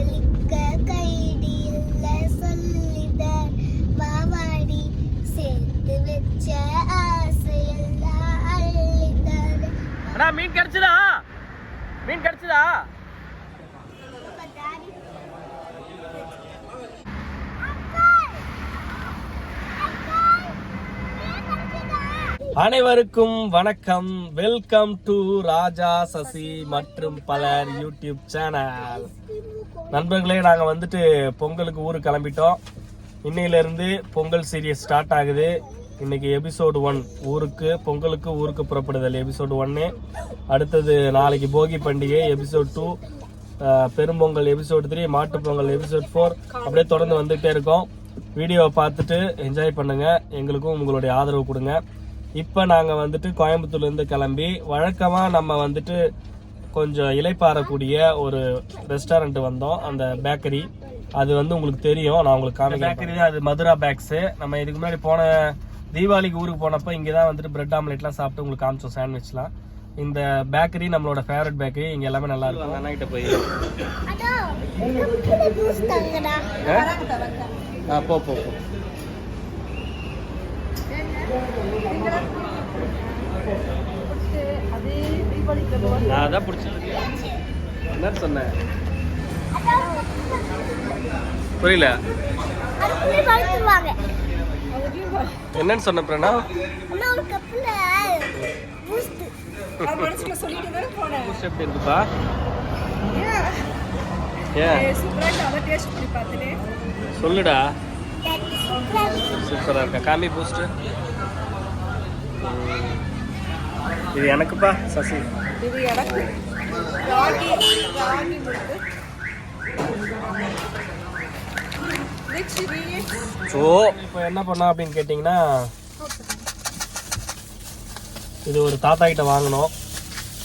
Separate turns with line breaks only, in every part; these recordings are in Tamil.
சொல்லிக்க கைடி இல்ல சொல்லிதர் மாவாடி சேர்த்து வச்ச ஆசையெல்லாம் அள்ளிதர்.
அண்ணா மீன் கிடைச்சதா? மீன் கிடைச்சதா? அனைவருக்கும் வணக்கம். வெல்கம் டு ராஜா சசி மற்றும் பலர் யூடியூப் சேனல். நண்பர்களே, நாங்கள் வந்துட்டு பொங்கலுக்கு ஊருக்கு கிளம்பிட்டோம். இன்னையிலிருந்து பொங்கல் சீரியஸ் ஸ்டார்ட் ஆகுது. இன்னைக்கு எபிசோடு 1 பொங்கலுக்கு ஊருக்கு புறப்படுதல் எபிசோடு 1. அடுத்தது நாளைக்கு போகி பண்டிகை எபிசோட் 2, பெரும்பொங்கல் எபிசோடு 3, மாட்டுப்பொங்கல் எபிசோட் 4, அப்படியே தொடர்ந்து வந்துகிட்டே இருக்கோம். வீடியோவை பார்த்துட்டு என்ஜாய் பண்ணுங்க, எங்களுக்கும் உங்களுடைய ஆதரவு கொடுங்க. இப்போ நாங்கள் வந்துட்டு கோயம்புத்தூர்லேருந்து கிளம்பி வழக்கமாக நம்ம வந்துட்டு கொஞ்சம் இலைப்பாறக்கூடிய ஒரு ரெஸ்டாரண்ட் வந்தோம். அந்த பேக்கரி அது வந்து உங்களுக்கு தெரியும், நான் உங்களுக்கு காமிக்கிறேன். பேக்கரி தான் அது, மதுரா பேக்ஸு. நம்ம இதுக்கு முன்னாடி போன தீபாவளிக்கு ஊருக்கு போனப்போ இங்கே தான் வந்துட்டு பிரெட் ஆம்லெட்லாம் சாப்பிட்டு உங்களுக்கு காமிச்சோம், சாண்ட்விச்லாம். இந்த பேக்கரி நம்மளோட ஃபேவரட் பேக்கரி. இங்கே எல்லாமே நல்லா இருக்கும். அண்ணாகிட்ட போய் போ போ போ. நான் அதான் பிடிச்சிருக்கு. என்ன சொன்னேன் புரியல. என்னன்னு சொன்ன பிரணா? எப்படி இருக்குப்பா? சொல்லுடா. சூப்பரா இருக்கா? காமி பூஸ்ட். இது எனக்குப்பா சசி. இது எனக்கு. ஸோ இப்போ என்ன பண்ணோம் அப்படின்னு கேட்டிங்கன்னா, இது ஒரு தாத்தா கிட்ட வாங்கினோம்.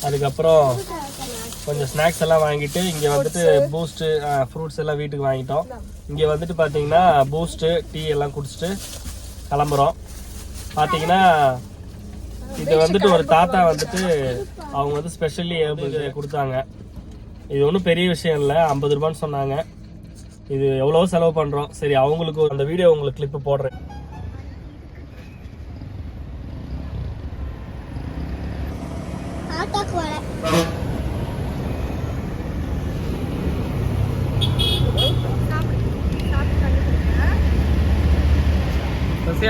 அதுக்கப்புறம் கொஞ்சம் ஸ்நாக்ஸ் எல்லாம் வாங்கிட்டு இங்கே வந்துட்டு பூஸ்ட்டு ஃப்ரூட்ஸ் எல்லாம் வீட்டுக்கு வாங்கிட்டோம். இங்கே வந்துட்டு பார்த்தீங்கன்னா பூஸ்ட்டு டீ எல்லாம் குடிச்சிட்டு கிளம்புறோம். பார்த்தீங்கன்னா இது வந்துட்டு ஒரு தாத்தா வந்துட்டு அவங்க வந்து ஸ்பெஷலி கொடுத்தாங்க. இது ஒன்றும் பெரிய விஷயம் இல்லை, 50 ரூபான்னு சொன்னாங்க. இது எவ்வளோ செலவு பண்ணுறோம். சரி, அவங்களுக்கு அந்த வீடியோ உங்களுக்கு கிளிப்பு போடுறேன்.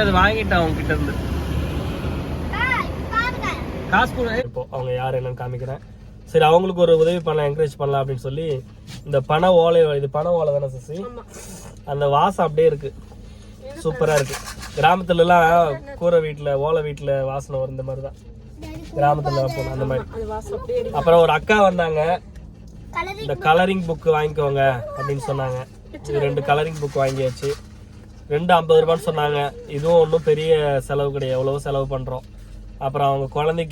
அது வாங்கிட்டேன் அவங்க கிட்ட இருந்து. காசு கூட இப்போ அவங்க யார் என்னன்னு காமிக்கிறேன். சரி, அவங்களுக்கு ஒரு உதவி பண்ணலாம், என்கரேஜ் பண்ணலாம் அப்படின்னு சொல்லி இந்த பனை ஓலை, இது பனை ஓலை தானே சசி? அந்த வாசம் அப்படியே இருக்கு, சூப்பரா இருக்கு. கிராமத்துல எல்லாம் கூரை வீட்டுல ஓலை வீட்டுல வாசனை வரும், இந்த மாதிரிதான் கிராமத்துல போனோம் அந்த மாதிரி. அப்புறம் ஒரு அக்கா வந்தாங்க, இந்த கலரிங் புக் வாங்கிக்கோங்க அப்படின்னு சொன்னாங்க. இது 2 கலரிங் புக் வாங்கியாச்சு. 2 50 ரூபான்னு சொன்னாங்க. இதுவும் ஒன்றும் பெரிய செலவு கிடையாது, எவ்வளவோ செலவு பண்றோம். அப்புறம் அவங்க குழந்தை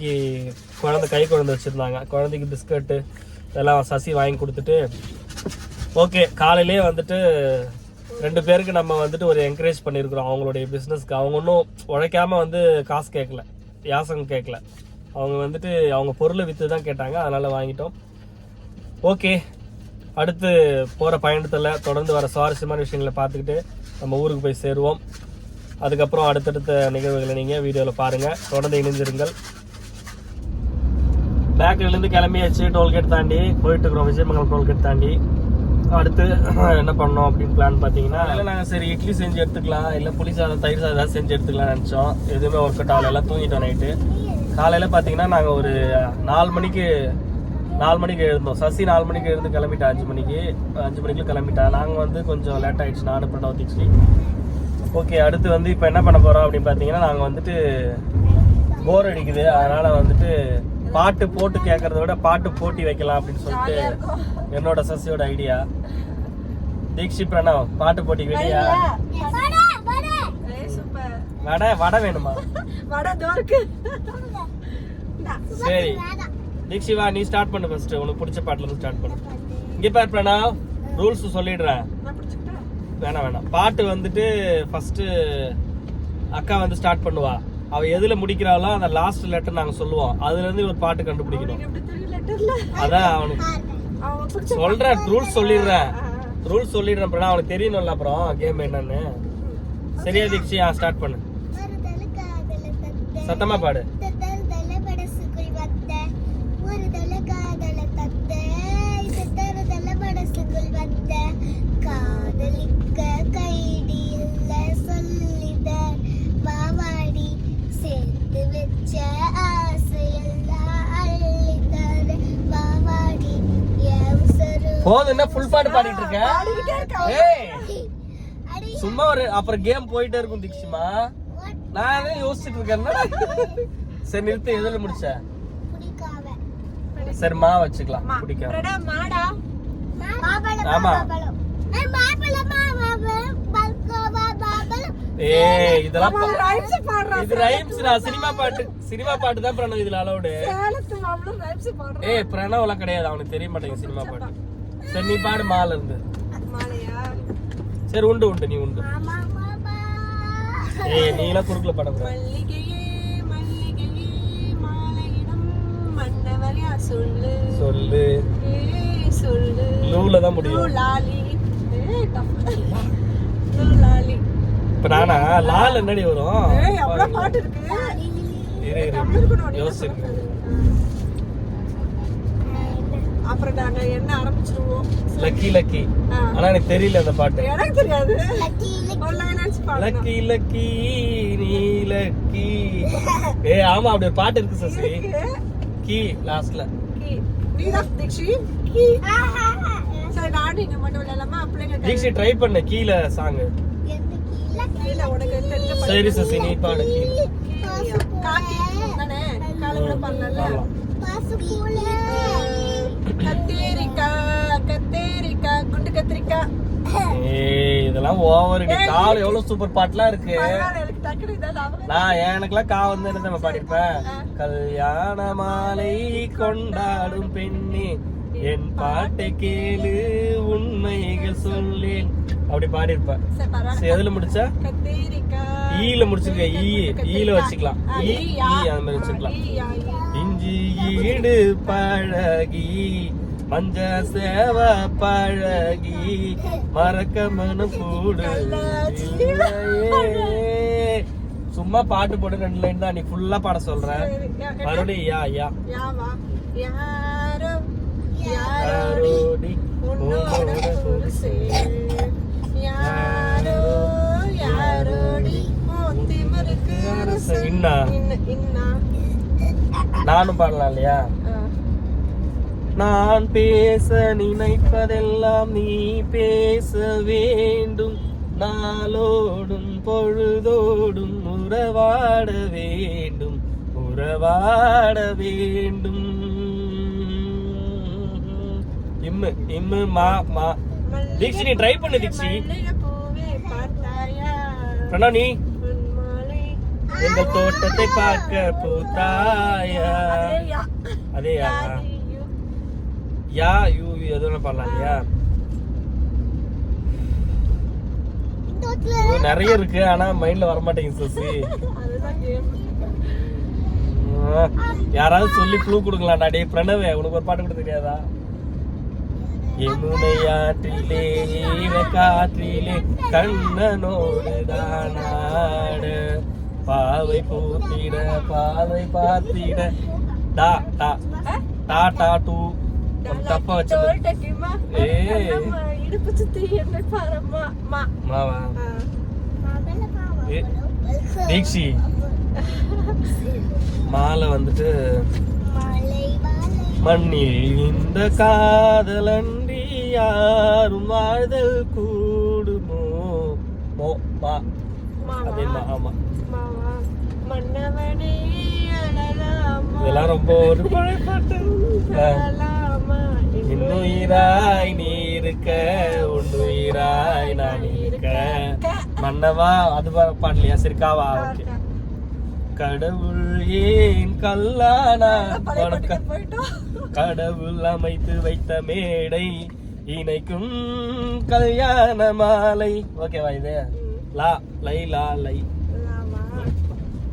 கை குழந்தை வச்சுருந்தாங்க, குழந்தைக்கு பிஸ்கட்டு இதெல்லாம் சசி வாங்கி கொடுத்துட்டு ஓகே. காலையிலே வந்துட்டு 2 பேருக்கு நம்ம வந்துட்டு ஒரு என்கரேஜ் பண்ணியிருக்கிறோம் அவங்களுடைய பிஸ்னஸ்க்கு. அவங்க ஒன்றும் உழைக்காம வந்து காசு கேட்கல, யாசகம் கேட்கல. அவங்க வந்துட்டு அவங்க பொருளை விற்று தான் கேட்டாங்க, அதனால் வாங்கிட்டோம். ஓகே, அடுத்து போகிற பயணத்தில் தொடர்ந்து வர சுவாரஸ்யமான விஷயங்களை பார்த்துக்கிட்டு நம்ம ஊருக்கு போய் சேருவோம். அதுக்கப்புறம் அடுத்தடுத்த நிகழ்வுகளை நீங்கள் வீடியோவில் பாருங்கள், தொடர்ந்து இணைந்திருங்கள். பேக்கரியிலேருந்து கிளம்பியாச்சு, டோல்கேட் தாண்டி போயிட்டு இருக்கிறோம், விஜயமங்கலம் டோல்கேட் தாண்டி. அடுத்து என்ன பண்ணோம் அப்படின்னு பிளான் பார்த்தீங்கன்னா, இல்லை நாங்கள் சரி இட்லி செஞ்சு எடுத்துக்கலாம், இல்லை புளி சாதம் தயிர் சாதம் ஏதாவது செஞ்சு எடுத்துக்கலாம்னு நினச்சோம். எதுவுமே ஒர்க் அவுட் ஆகல, எல்லாம் தூங்கிட்டோம் நைட்டு. காலையில் பார்த்தீங்கன்னா நாங்கள் ஒரு 4 மணிக்கு எழுந்தோம். சசி 4 மணிக்கு எழுந்து கிளம்பிட்டா, 5 மணிக்கு கிளம்பிட்டா. நாங்கள் வந்து கொஞ்சம் லேட் ஆகிடுச்சு, நானும் பிரணவ் தீக்ஷி. ஓகே, அடுத்து வந்து இப்போ என்ன பண்ண போகிறோம் அப்படின்னு பார்த்தீங்கன்னா, நாங்கள் வந்துட்டு போர் அடிக்குது, அதனால் வந்துட்டு பாட்டு போட்டு கேட்கறத விட பாட்டு போட்டி வைக்கலாம் அப்படின்னு சொல்லிட்டு என்னோட சசியோட ஐடியா. தீக்ஷி பிரணவ் பாட்டு போட்டிக்கு ரெடியா? வடை வேணுமா? சரி தீக்ஷி வா, நீ ஸ்டார்ட் பண்ணு ஃபர்ஸ்ட். உனக்கு பிடிச்ச பாட்டுல இருந்து ஸ்டார்ட் பண்ணு. இங்கே பார் பிரணவ், ரூல்ஸ் சொல்லிடுறேன். வேணாம், பாட்டு வந்துட்டு ஃபர்ஸ்ட் அக்கா வந்து ஸ்டார்ட் பண்ணுவா. அவ எதுல முடிக்கிறாளோ அந்த லாஸ்ட் லெட்டர் நாங்க சொல்லுவோம், அதுல இருந்து ஒரு பாட்டு கண்டுபிடிக்கணும். அதான் அவனுக்கு சொல்றேன், ரூல்ஸ் சொல்லிடுறேன். ரூல்ஸ் சொல்லிடுறேன் பிரணா, அவனுக்கு தெரியணும்ல அப்புறம் கேம் என்னன்னு. சரியா தீக்ஷி? ஸ்டார்ட் பண்ணு,
ஒருதல காதல தத்த
சத்தமா பாடு.
தத்தரதல படசுக்குள் வந்த ஒருதல காதல தத்த தத்தரதல படசுக்குள் வந்த காதலிக்க கைடி இல்ல சொல்லிதர் வாவாடி சேர்த்து வச்ச ஆசையெல்லாம் அள்ளிதர் வாவாடி ஏவுசரு
போதும், என்ன ஃபுல் பாட்டு பாடிட்டு இருக்க? ஏய்
அடி
சும்மா ஒரு அப்புறம் கேம் போயிட்டே இருக்கும் தீக்ஷிமா. நான் எதை யோசிச்சுட்டு இருக்கேன். சரி நிறுத்து, எதுல முடிச்ச?
புடிக்காவ
சரி மா வச்சுக்கலாம், பிடிக்கும்.
பிரடா மாடா
மாபலம்
ஆமா.
மாபலம் மாபலம் மாபலம் பல்கோவா மாபலம்
ஏய் இதெல்லாம்
ரைம்ஸ் பாடுறா.
இது ரைம்ஸ் நான் சினிமா பாட்டு தான் பிரணவ் இதுல அலௌடு.
சேலத்து மாம்பழம் ரைம்ஸ் பாடுறா.
ஏய் பிரணவ் எல்லாம் கிடையாது, அவனுக்கு தெரிய மாட்டேங்குது சினிமா பாட்டு. சரி நீ பாடு மால இருந்து.
மாலையா?
சரி உண்டு நீ உண்டு.
மாமா மாமா
ஏய் நீ எல்லாம் குறுக்குல பாடக்கூடாது.
மல்லிகையே மல்லிகையே மாலையிடம் மன்னவரையா சொல்லு
சொல்லு,
ஏய் சொல்லு.
லூல தான் முடியும்.
லூலாலி. ஏய் டஃப். லூலாலி.
இப்ப நானா லால் என்னடி வரும்?
ஏய் அவ்வளவு பாட்டு இருக்கு.
இரு யோசிச்சு.
அப்புறம் நாங்க என்ன ஆரம்பிச்சிருவோம்.
லக்கி லக்கி, ஆனா எனக்கு தெரியல அந்த பாட்டு.
எனக்கு தெரியாது.
லக்கி
ஒரு லைன் ஆச்சு பாடு.
லக்கி லக்கி நீ லக்கி. ஏய் ஆமா அப்படி ஒரு பாட்டு இருக்கு சசி. கீ லாஸ்ட்ல.
நீதான் தீக்ஷி. சரி நானும் நீங்க மட்டும் இல்லாம பிள்ளைங்க
தீக்ஷி ட்ரை பண்ண கீழ சாங்.
எந்த கீழ
இல்ல உனக்கு தெரிஞ்ச
சரி சசி நீ பாடு கீ.
காக்கி தானே காலையில பண்ணல.
பாசுபூல
கத்தேரிக்காய் குண்டு கத்திரிக்காய்.
ஏய் இதெல்லாம் ஓவர் டி. கால எவ்வளவு சூப்பர் பாட்டுலாம் இருக்கு.
எனக்கு டக்குனு இதான்
நான் எனக்குலாம் கா வந்து என்ன நம்ம பாடிருப்பேன். கல்யாண மாலை கொண்டாடும் பெண்ணே என் பாட்டை கேளு உண்மைகள் சொல்லேன் அப்படி பாடிருப்பேன். சரி எதுல முடிச்சா?
கத்தேரிக்காய்
ஈல முடிச்சிருக்க. ஈல வச்சுக்கலாம். ஈ அந்த மாதிரி வச்சுக்கலாம். இஞ்சி ஈடு பழகி மஞ்ச சேவ பழகி மறக்க மனு கூடு. சும்மா பாட்டு போட்டு 2 லைன் தான், நீ ஃபுல்லா பாட சொல்ற. மறுபடியும் யா யா
யாவா யாரோ
யாரோடி
உன்னோட குருசே யாரோ யாரோடி மோத்தி மருக்கு அரசு.
இன்னா
இன்னா
நானும் பாடலாம் இல்லையா? நான் பேச நினைப்பதெல்லாம் நீ பேச வேண்டும். நாளோடும் பொழுதோடும் உறவாட வேண்டும், உறவாட வேண்டும். இம்மு இம்மு மா மா. தீக்ஷி நீ ட்ரை பண்ணு தீக்ஷி.
பூவே பார்த்தாயா
பிரணவ் நீ
பொன்மாலை.
எங்கள் தோட்டத்தை பார்க்க பூத்தாயா.
அதேயா
அதே யா யா யூ எதுவும் பண்ணலாம் இல்லையா? நிறைய இருக்கு ஆனா மைண்ட்ல வர மாட்டேங்குது சசி.
அதுதான் கேம்.
யாராவது சொல்லி க்ளூ கொடுக்கலாம். டேய் பிரணவ் உனக்கு ஒரு பாட்டு கூட தெரியாதா? யமுனை ஆற்றிலே காற்றிலே கண்ணனோடு தானாடு பாவை பூத்திட பாவை பார்த்திட டா டா டா டா டூ தப்பா வச்சது.
தோட்டக்கிமா
ஏய்
இடுப்பு சுத்தி என்ன பாரம்மா மா
மாவா. தீக்ஷி மாலை வந்துட்டு மண்ணில் இந்த காதலன்றி யாரும் வாழ்தல் கூடுமோ மோ மா. அதே மா ஆமா.
மாவா மன்னவனே அழலாமா
இதெல்லாம் ரொம்ப ஒரு பழைய பாட்டு.
அழலாமா
இன்னுயிராய் நீ இருக்க உன்னுயிராய் நான் இருக்க மன்னவா. அது பாடலையா? சரி காவா. ஓகே. கடவுள் ஏன் கல்லானா கடவுள் அமைத்து வைத்த மேடை இணைக்கும் கல்யாண மாலை. ஓகேவா இது? லா லை லா லை.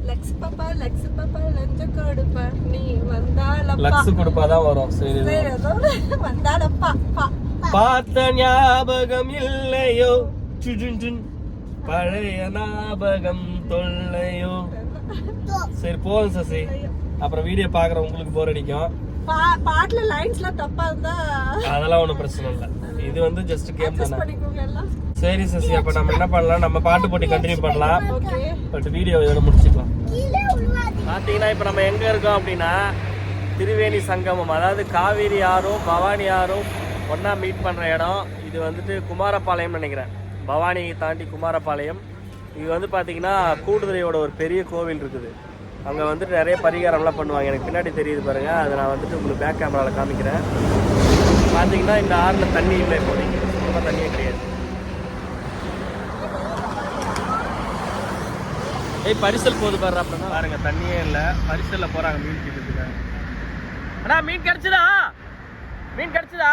லக்ஸ் பாப்பா லஞ்ச கொடுப்பா நீ வந்தாலப்பா.
லக்ஸ் கொடுப்பாதான் வரும். சரி
வந்தாலப்பா பா
பார்த்த ஞாபகம் இல்லையோ சுஜுன் பழைய ஞாபகம் தொல்லையோ. சரி போதும் சசி, அப்புறம் வீடியோ பாக்குற உங்களுக்கு போர் அடிக்கும்.
பாட்டுல லைன்ஸ்லாம் தப்பா இருந்தா
அதெல்லாம் ஒண்ணும் பிரச்சனை இல்ல, இது வந்து ஜஸ்ட் கேம் தானே.
பண்ணிக்கோங்க எல்லாம்.
சரி சசி, அப்ப நம்ம என்ன பண்ணலாம், நம்ம பாட்டு போட்டி கண்டினியூ பண்ணலாம்.
ஓகே,
பட் வீடியோ இதோட முடிச்சுக்கலாம்.
கீழே விழுவாதீங்க.
பாத்தீங்கன்னா இப்ப நம்ம எங்க இருக்கோம் அப்படின்னா திரிவேணி சங்கமம், அதாவது காவேரி ஆறும் பவானி ஆறும் ஒன்னா மீட் பண்ற இடம். இது வந்துட்டு குமாரபாளையம் நினைக்கிறேன், பவானியை தாண்டி குமாரபாளையம். இது வந்து பார்த்தீங்கன்னா கூடுதுறையோட ஒரு பெரிய கோவில் இருக்குது. அங்கே வந்துட்டு நிறைய பரிகாரம்லாம் பண்ணுவாங்க. எனக்கு பின்னாடி தெரியுது பாருங்க, அதை நான் வந்துட்டு உங்களுக்கு பேக் கேமராவில் காமிக்கிறேன். பார்த்தீங்கன்னா இந்த ஆறில் தண்ணி இல்லை, இப்போதைக்கு சுத்தமாக தண்ணியே கிடையாது. பரிசல் போது பாரு, அப்படின்னா பாருங்க தண்ணியே இல்லை. பரிசலில் போகிறாங்க மீன் கிட்டத்துக்கு. அண்ணா மீன் கிடைச்சதா, மீன் கிடைச்சதா,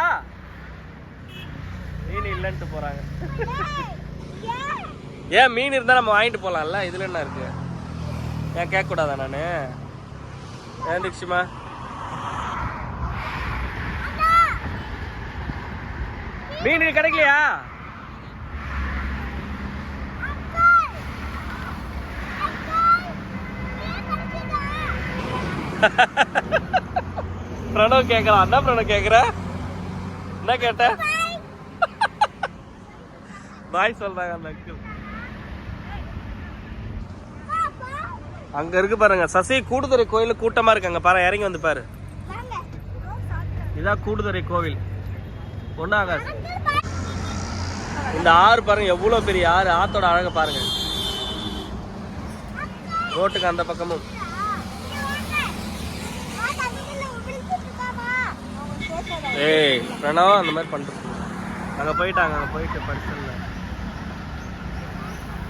மீன் இல்லைன்ட்டு போகிறாங்க. ஏன் மீன் இருந்தால் நம்ம வாங்கிட்டு போகலாம்ல, இதில் என்ன இருக்கு, ஏன் கேட்கக்கூடாதா நான்? ஏன் தீக்ஷிமா மீன் கிடைக்கலையா? பிரணவ் கேட்கலாம். என்ன பிரணவ் கேட்குற, என்ன கேட்ட? பாய் சொல்றாங்க அந்த அங்கிள். அங்க இருக்கு பாருங்க சசி, கூடுதுறை கோயில் கூட்டமா இருக்கு. அங்க பாரு, இறங்கி வந்து பாரு. இதான் கூடுதுறை கோவில். ஒன்னாகாது. இந்த ஆறு பாருங்க எவ்வளவு பெரிய ஆறு, ஆத்தோட அழக பாருங்க. ரோட்டுக்கு அந்த பக்கமும். ஏய் பிரணவ் அந்த மாதிரி பண்றது. அங்க போயிட்டாங்க, அங்க போயிட்டு பரிசல்ல.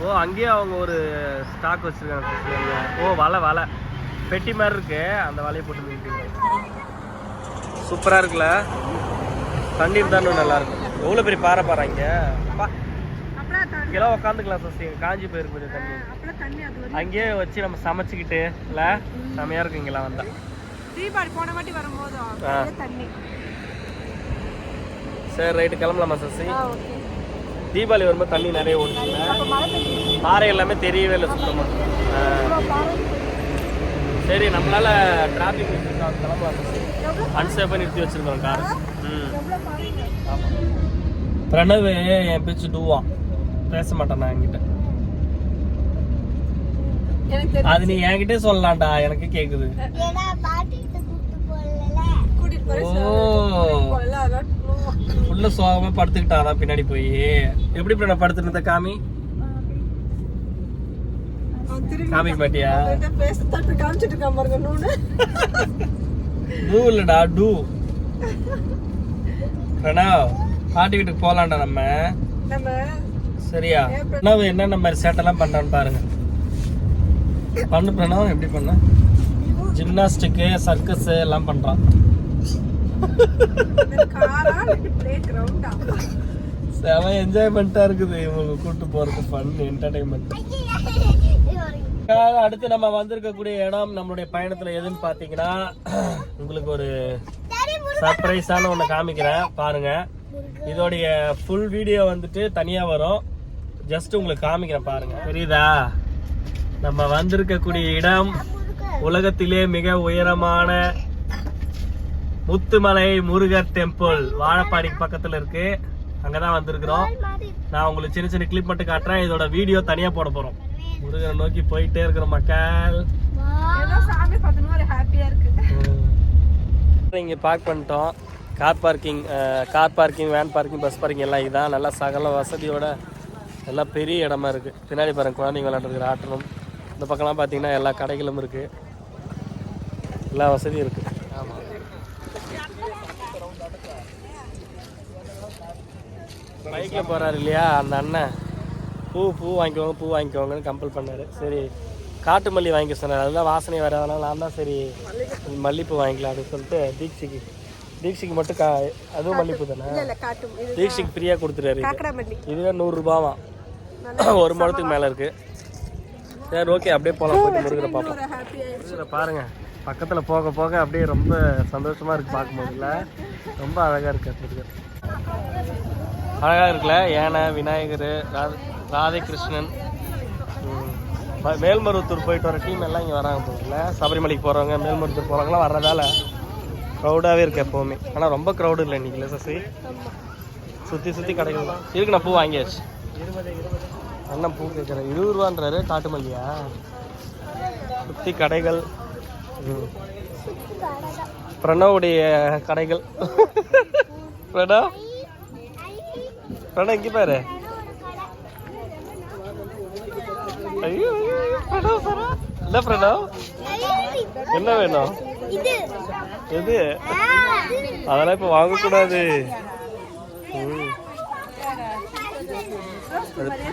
ஓ அங்கேயே அவங்க ஒரு ஸ்டாக் வச்சிருக்காங்க. ஓ வலை வலை பெட்டி மாதிரி இருக்கு, அந்த வலையை போட்டு மீன். சூப்பரா இருக்குல்ல, தண்ணீர் தான் நல்லா இருக்கும். எவ்வளோ பெரிய பாறை பாறை இங்கே. இங்கெல்லாம் உட்காந்துக்கலாம் சசி, காஞ்சி போயிருக்கு கொஞ்சம் தண்ணி. அங்கேயே வச்சு நம்ம சமைச்சிக்கிட்டு இல்லை செமையா இருக்கு இங்கெல்லாம் வந்தா.
தீபாவளி போன வாட்டி வரும்போது தண்ணி.
சரி ரைட்டு கிளம்பலாமா சசி? தீபாவளி வரும்போது தண்ணி நிறைய ஓடுச்சு, பாறை எல்லாமே தெரியவே இல்லை சுத்தமா. சரி நம்மளால டிராஃபிக் கிளம்பலாம், அன்சேஃபாக நிறுத்தி வச்சிருக்கோம் கார். பிரணவ் என் பேச்சு டூவான், பேச மாட்டேன் நான் என்கிட்ட. அது நீ என்கிட்டே சொல்லலாம்டா, எனக்கு கேக்குது. உள்ள சோகமா படுத்துக்கிட்டான் பின்னாடி போய். எப்படி நான் படுத்துட்டு இருந்த காமி, காமிக்க மாட்டியா? டூ இல்லடா டூ. பிரணவ் பாட்டி வீட்டுக்கு போலாம்டா நம்ம. சரியா? பிரணவ் என்னென்ன மாதிரி சேட்டெல்லாம் பண்றான்னு பாருங்க. பண்ணு பிரணவ், எப்படி பண்ண? ஜிம்னாஸ்டிக்கு சர்க்கஸ் எல்லாம் பண்றான். செம என்ஜாய்மெண்டா இருக்குது இவங்க கூட்டு போறது, ஃபன் என்டர்டைன்மெண்ட். அடுத்து நம்ம வந்திருக்கக்கூடிய இடம் நம்மளுடைய பயணத்துல எதுன்னு பாத்தீங்கன்னா, உங்களுக்கு ஒரு சர்ப்ரைஸான ஒண்ணு காமிக்கிறேன் பாருங்க. இதோடைய ஃபுல் வீடியோ வந்துட்டு தனியா வரும், ஜஸ்ட் உங்களுக்கு காமிக்கிறேன் பாருங்க. தெரியுதா? நம்ம வந்திருக்கக்கூடிய இடம் உலகத்திலே மிக உயரமான முத்துமலை முருகர் டெம்பிள், வாழப்பாடிக்கு பக்கத்துல இருக்கு. அங்கதான் வந்திருக்கிறோம். நான் உங்களுக்கு சின்ன சின்ன கிளிப் மட்டும் காட்டுறேன், இதோட வீடியோ தனியா போட போறோம். முருகரை நோக்கி போயிட்டே இருக்கிற மக்கள். இங்க பார்க் பண்ணிட்டோம். Car parking van parking bus parking எல்லாம் இதான். நல்லா சகல வசதியோட எல்லாம் பெரிய இடமா இருக்கு. பின்னாடி பாருங்க குழந்தைங்க விளையாடுறதுக்கு ஆட்டணும். இந்த பக்கம்லாம் பார்த்தீங்கன்னா எல்லா கடைகளும் இருக்கு, எல்லா வசதியும் இருக்கு. பைக்ல போறாரு இல்லையா அந்த அண்ணன், பூ வாங்கிக்கோங்கன்னு கம்பல் பண்ணாரு. சரி காட்டு மல்லி வாங்கிக்க சொன்னார், அதுதான் வாசனை வேறு. அதனால நான் தான் சரி மல்லிப்பூ வாங்கிக்கலாம் அப்படின்னு சொல்லிட்டு தீக்ஷிக்கு மட்டும் அதுவும் மல்லிப்பூ தானே, தீக்ஷிக்கு ஃப்ரீயாக கொடுத்துட்டாரு. இதுவே 100 ரூபாவா, ஒரு முழத்துக்கு மேலே இருக்கு. சரி ஓகே அப்படியே போகலாம், போயிட்டு முருகரை பார்ப்போம். பாருங்க பக்கத்தில் போக போக அப்படியே ரொம்ப சந்தோஷமா இருக்கு பார்க்கும்போதுல, ரொம்ப அழகா இருக்கு முருகர். அழகா இருக்குல்ல, யானை, விநாயகர், ராதை கிருஷ்ணன். மேல்மருவத்தூர் போயிட்டு வர டீம் எல்லாம் இங்கே வராங்க போகல. சபரிமலைக்கு போகிறவங்க, மேல்மருவத்தூர் போகிறவங்களாம் வர்றதால க்ரௌடாகவே இருக்கு எப்போவுமே. ஆனால் ரொம்ப க்ரௌடு இல்லை இன்னைக்கு இல்லை சசி. சுற்றி சுற்றி கடைகள் தான் இருக்கு. நான் பூ வாங்கியாச்சு. என்ன பூ கேட்குறேன்? 20 ரூபான்றாரு. காட்டு மல்லியா? சுற்றி கடைகள். பிரணவுடைய கடைகள். பிரணவ் இங்கே பாரு. ஐயோ பிரணவ் சாரா இல்லை பிரணவ், என்ன வேணும்? எது? அதெல்லாம் இப்போ வாங்கக்கூடாது.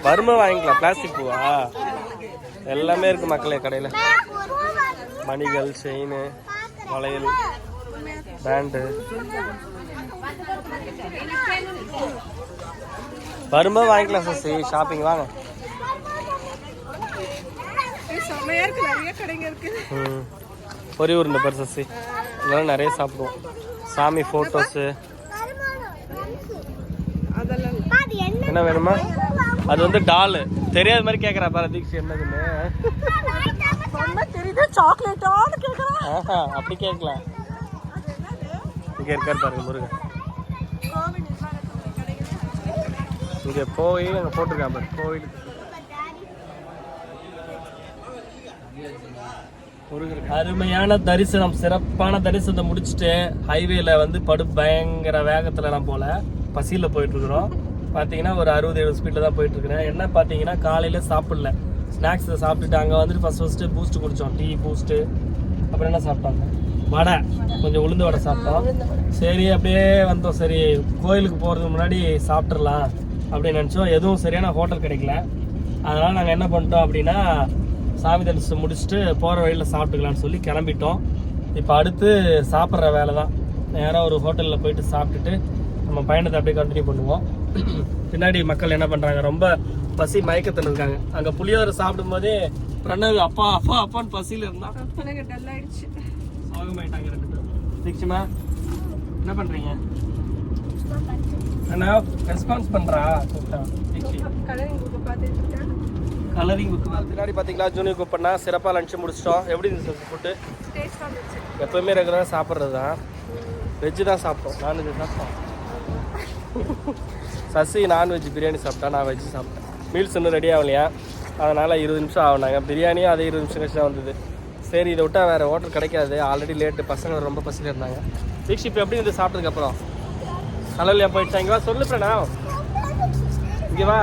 வருமா வாங்கிக்கலாம். பிளாஸ்டிக் பூவா? எல்லாமே இருக்கு மக்களே கடையில். மணிகள், செயின், வளையல், பேண்டு. வருமா வாங்கிக்கலாம் சசி. ஷாப்பிங் வாங்க. ஒரே ஒரு நம்பர் சசி. இதெல்லாம் நிறைய சாப்பிடுவோம். சாமி ஃபோட்டோஸு. என்ன வேணுமா? அது வந்து டாலு. தெரியாத மாதிரி கேட்குறா பாரு தீக்ஷி. என்னதுன்னு தெரியுது. சாக்லேட்டான்னு கேட்குறா. அப்படி கேட்கலாம். இங்கே இருக்காரு பாருங்க முருகன். இங்கே போய் அங்கே போட்டிருக்கான் பாரு கோவிலுக்கு. அருமையான தரிசனம், சிறப்பான தரிசனத்தை முடிச்சுட்டு ஹைவேல வந்து பயங்கர வேகத்துல எல்லாம் போல பசியில போயிட்டு இருக்கிறோம். பாத்தீங்கன்னா ஒரு 60-70 ஸ்பீட்ல தான் போயிட்டு இருக்கிறேன். என்ன பாத்தீங்கன்னா காலையில சாப்பிடல, ஸ்நாக்ஸ் சாப்பிட்டுட்டு அங்க வந்துட்டு ஃபர்ஸ்ட் பூஸ்ட் குடிச்சோம். Tea boost. அப்புறம் என்ன சாப்பிட்டாங்க? வடை, கொஞ்சம் உளுந்து வடை சாப்பிட்டோம். சரி அப்படியே வந்தோம். சரி கோயிலுக்கு போறதுக்கு முன்னாடி சாப்பிட்றலாம் அப்படின்னு நினைச்சோம். எதுவும் சரியான ஹோட்டல் கிடைக்கல. அதனால நாங்கள் என்ன பண்ணிட்டோம் அப்படின்னா, சாமி தரிசனம் முடிச்சுட்டு போகிற வழியில் சாப்பிட்டுக்கலான்னு சொல்லி கிளம்பிட்டோம். இப்போ அடுத்து சாப்பிட்ற வேலை தான். நேராக ஒரு ஹோட்டலில் போயிட்டு சாப்பிட்டுட்டு நம்ம பயணத்தை அப்படியே கண்டினியூ பண்ணுவோம். பின்னாடி மக்கள் என்ன பண்ணுறாங்க, ரொம்ப பசி மயக்கத்தில் இருக்காங்க. அங்கே புளியோரை சாப்பிடும் போதே பிரணவ் அப்பா அப்பா அப்பான்னு பசியில் இருந்தான். சோகமாயிட்டாங்க 2 பேரும். தீக்ஷிமா என்ன பண்ணுறீங்க? அண்ணா ரெஸ்பான்ஸ் பண்ணுறா. கலரிங் புக் பின்னாடி பார்த்தீங்களா ஜூனியர் குக் பண்ணால் சிறப்பாக லஞ்சு முடிச்சிட்டோம். எப்படி இருந்துச்சு ஃபுட்டு? எப்போவுமே ரெகுலராக சாப்பிட்றது தான். வெஜ்ஜு தான் சாப்பிட்டோம், நான்வெஜ் சாப்பிட்டோம். சசி நான்வெஜ் பிரியாணி சாப்பிட்டா, நான் வெஜ்ஜு சாப்பிட்டேன். மீல்ஸ் இன்னும் ரெடி ஆகலையா, அதனால் 20 நிமிஷம் ஆகுனாங்க. பிரியாணியும் அதே 20 நிமிஷம் கழிச்சு தான் வந்தது. சரி இதை விட்டால் வேறு ஹோட்டல் கிடைக்காது, ஆல்ரெடி லேட்டு, பசங்க ரொம்ப பசியில் இருந்தாங்க. தீக்ஷி இப்போ எப்படி இருந்து சாப்பிட்டதுக்கப்புறம் கலர்லையா போயிடுச்சா? இங்கே வா சொல்லு பிரணவ், இங்கே வா.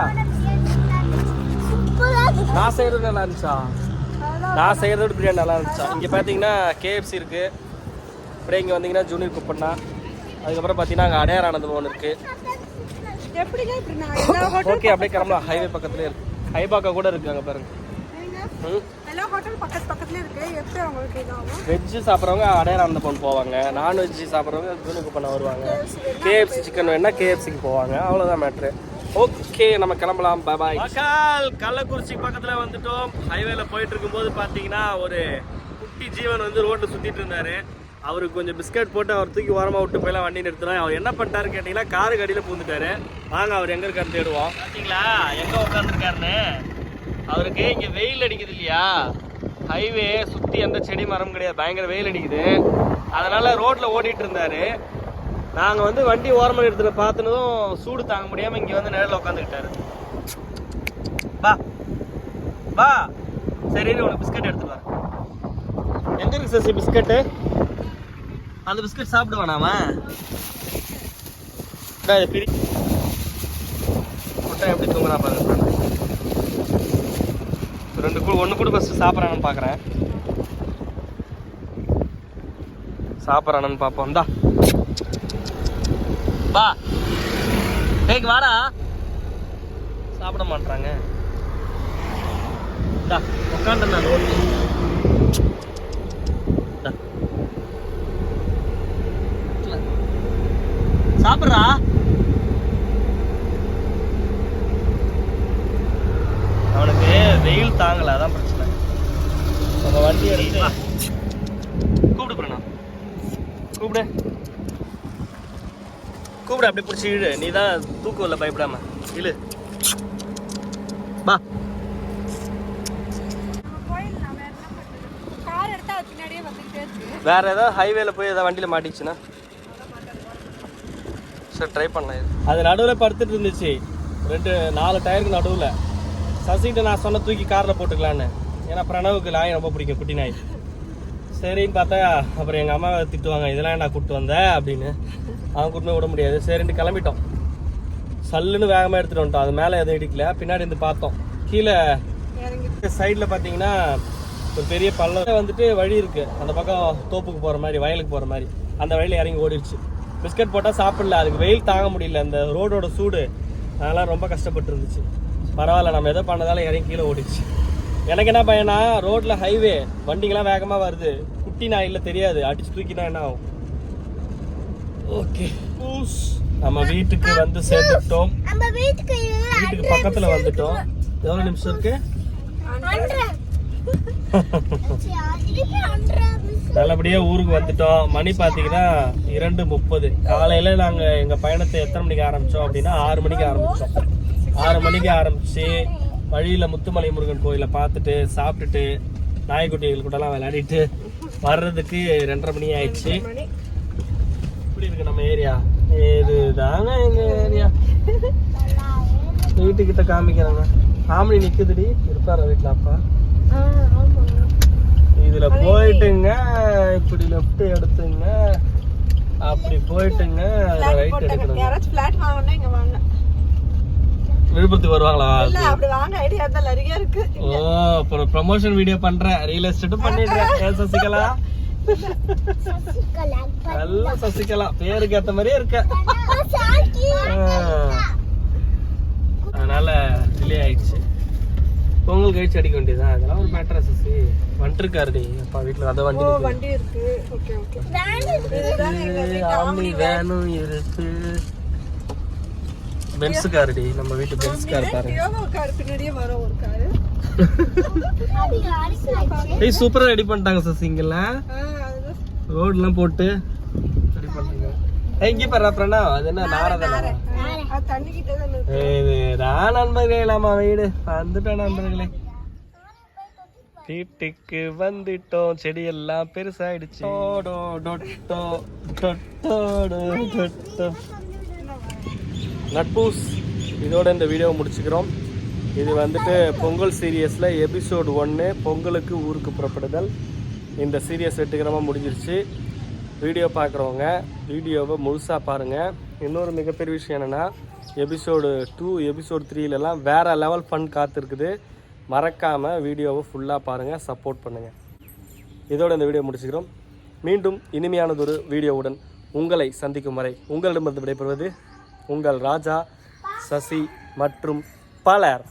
நான் செய்கிறது நல்லா இருந்துச்சா? நான் செய்கிறதோட பிரியாணி நல்லா இருந்துச்சா? இங்கே பார்த்தீங்கன்னா KFC இருக்குது. அப்படியே இங்கே வந்தீங்கன்னா ஜூனியர் குக் பண்ணா. அதுக்கப்புறம் பார்த்தீங்கன்னா அங்கே அடையார் ஆனந்தம் ஒன்று இருக்குது. ஓகே அப்படியே கிளம்பலாம். ஹைவே பக்கத்துலேயே இருக்குது. ஹைபாக்கா கூட இருக்குது அங்கே பாருங்க. வெஜ்ஜு சாப்பிட்றவங்க அடையார் ஆனந்த பவன் போவாங்க. நான்வெஜ் சாப்பிட்றவங்க ஜூனியர் குக் பண்ண வருவாங்க. KFC சிக்கன் வேணுன்னா KFCக்கு போவாங்க. அவ்வளோதான் மேட்ரு. ஓகே நம்ம கிளம்பலாம். பாய். மக்கள் கள்ளக்குறிச்சி பக்கத்தில் வந்துட்டோம். ஹைவேல போயிட்டு இருக்கும்போது பார்த்தீங்கன்னா ஒரு குட்டி ஜீவன் வந்து ரோட்டில் சுற்றிட்டு இருந்தார். அவருக்கு கொஞ்சம் பிஸ்கட் போட்டு அவர் தூக்கி ஓரமாக விட்டு போயெல்லாம் வண்டி நிறுத்தினோம். அவர் என்ன பண்ணிட்டாருன்னு கேட்டிங்கன்னா காருக்கு அடியில் பூந்துட்டாரு. வாங்க அவர் எங்கே இருக்காருன்னு தேடுவோம். பார்த்தீங்களா எங்கே உட்காந்துருக்காருன்னு? அவருக்கு இங்கே வெயில் அடிக்குது இல்லையா, ஹைவே சுற்றி எந்த செடி மரம் கிடையாது, பயங்கர வெயில் அடிக்குது. அதனால் ரோட்டில் ஓடிட்டு இருந்தார். நாங்கள் வந்து வண்டி ஓரமாக எடுத்துகிட்டு பார்த்துனதும் சூடு தாங்க முடியாமல் இங்கே வந்து நேரில் உட்காந்துக்கிட்டாரு. பா பா சரி உனக்கு பிஸ்கட் எடுத்துட்டு வரேன். எங்கே இருக்கு சசி பிஸ்கட்டு? அந்த பிஸ்கட் சாப்பிடுவானாமா? பிரி முட்டை எப்படி தூங்குறா பாருங்க. 1 கூட ஃபஸ்ட்டு சாப்பிட்றானு பார்க்குறேன். சாப்பிட்றானு பார்ப்போம். இந்தா பா டேக் வாடா. சாப்பிட மாட்டாங்க. உட்காந்து நான் சாப்பிட்றா. அவனுக்கு வெயில் தாங்கல, அதான் பிரச்சனை. நம்ம வண்டி எடுத்து கூப்பிடு போறேன். கூப்பிடு கூப்பிடு, அப்படி பிடிச்சி இழு. நீ தான் தூக்கம் இல்லை, பயப்படாம இழு. வா. வேற ஏதாவது ஹைவேல போய் ஏதாவது வண்டியில மாட்டிச்சுன்னா சரி ட்ரை பண்ணேன். அது நடுவில் படுத்துட்டு இருந்துச்சு, 4 டயருக்கு நடுவில். சசிகிட்ட நான் சொன்ன தூக்கி காரில் போட்டுக்கலான்னு. ஏன்னா பிரணவுக்கு நாய் ரொம்ப பிடிக்கும், குட்டி நாய். சரின்னு பார்த்தா அப்புறம் எங்கள் அம்மாவை திட்டுவாங்க, இதெல்லாம் நான் கூப்பிட்டு வந்தேன் அப்படின்னு. அவன் கூட்டினு விட முடியாது. சரின்ட்டு கிளம்பிட்டோம். சல்லுன்னு வேகமாக எடுத்துகிட்டு வந்துட்டோம். அது மேலே எதுவும் இடிக்கல. பின்னாடி இருந்து பார்த்தோம். கீழே சைடில் பார்த்தீங்கன்னா ஒரு பெரிய பள்ளம் வந்துட்டு வழி இருக்குது. அந்த பக்கம் தோப்புக்கு போகிற மாதிரி, வயலுக்கு போகிற மாதிரி. அந்த வழியில் இறங்கி ஓடிடுச்சு. பிஸ்கட் போட்டால் சாப்பிடல, அதுக்கு வெயில் தாங்க முடியல, அந்த ரோடோட சூடு. அதெல்லாம் ரொம்ப கஷ்டப்பட்டு இருந்துச்சு. பரவாயில்ல, நம்ம எதோ பண்ணதால இறங்கி கீழே ஓடிடுச்சு. எனக்கு என்ன பையனா, ரோட்ல ஹைவே வண்டிங்கெல்லாம் வேகமாக வருது. குட்டி நாயில் தெரியாது, அடிச்சு தூக்கினா என்ன ஆகும். ஓகே, நம்ம வீட்டுக்கு வந்து சேர்ந்துட்டோம். வீட்டுக்கு பக்கத்தில் வந்துட்டோம். எவ்வளோ நிமிஷம் இருக்கு? நல்லபடியா ஊருக்கு வந்துட்டோம். மணி பாத்தீங்கன்னா 2:30. காலையில நாங்க எங்க பயணத்தை எத்தனை மணிக்கு ஆரம்பிச்சோம் அப்படின்னா 6 மணிக்கு ஆரம்பிச்சோம். 6 மணிக்கு ஆரம்பிச்சு வழியில முத்துமலை முருகன் கோயிலை பார்த்துட்டு சாப்பிட்டுட்டு நாய்க்குட்டிகள் கூட எல்லாம் விளையாடிட்டு வர்றதுக்கு 2:30 மணி ஆயிடுச்சு. இப்படி இருக்கு நம்ம ஏரியா. இதுதாங்க எங்க ஏரியா. வீட்டுக்கிட்ட காமிக்கிறாங்க. ஆம்பளி நிக்குதுடி, இருப்பாரா வீட்டுல அப்பா? இதுல போயிட்டுங்க, இப்படி லெஃப்ட் எடுத்துங்க, அப்படி போயிட்டுங்க, ரைட் எடுக்கணும்.
யாராச்சும் ஃபிளாட் வாங்கணும் இங்க வாங்க.
விழுப்புரத்துக்கு வருவாங்களா?
இல்ல அப்படி வாங்க ஐடியா தான் நிறைய இருக்கு.
ஓ, அப்புறம் ப்ரமோஷன் வீடியோ பண்றேன், ரியல் எஸ்டேட்டும் பண்ணிடுறேன். சசிகலா நல்ல சசிகலா பேருக்கு ஏத்த மாதிரியே இருக்க. அதனால டிலே ஆயிடுச்சு. பொங்கல் கழிச்சு அடிக்க வேண்டியதான். அதெல்லாம் ஒரு மேட்டரா சசி. வந்துருக்காருடி அப்பா வீட்டுல. அத வண்டி
இருக்கு. Okay okay.
ஆம்னி வேனும் இருக்கு. பென்ஸ் காருடி, நம்ம வீட்டு பென்ஸ் கார் பாருங்க.
யோகா கார் பின்னாடியே வர ஒரு கார்.
ஏய் சூப்பரா ரெடி பண்ணிட்டாங்க சசி. இங்கல ரோட்லாம் போட்டு ரெடி பண்ணாங்க. ஏய் இங்க பாரு ஃப்ரெண்டா, அது என்ன நாரதானே?
அது தண்ணி கிட்ட தான் இருக்கு.
இது நான் நண்பர்களே, நம்ம வீடு வந்துட்டோம் நண்பர்களே. வீட்டுக்கு வந்துட்டோம். செடி எல்லாம் பெருசாயிடுச்சு. நட்பூஸ். இதோட இந்த வீடியோவை முடிச்சுக்கிறோம். இது வந்துட்டு பொங்கல் சீரியஸில் எபிசோட் 1, பொங்கலுக்கு ஊருக்கு புறப்படுதல். இந்த சீரியஸ் வெற்றிகரமாக முடிஞ்சிருச்சு. வீடியோ பார்க்குறவங்க வீடியோவை முழுசாக பாருங்கள். இன்னொரு மிகப்பெரிய விஷயம் என்னென்னா, எபிசோடு 2, எபிசோட் 3லலாம் வேறு லெவல் ஃபன் காத்திருக்குது. மறக்காமல் வீடியோவை ஃபுல்லாக பாருங்கள், சப்போர்ட் பண்ணுங்கள். இதோட இந்த வீடியோ முடிச்சுக்கிறோம். மீண்டும் இனிமையானதொரு வீடியோவுடன் உங்களை சந்திக்கும் வரை உங்களிடமிருந்து விடைபெறுவது உங்கள் ராஜா, சசி மற்றும் பலர்.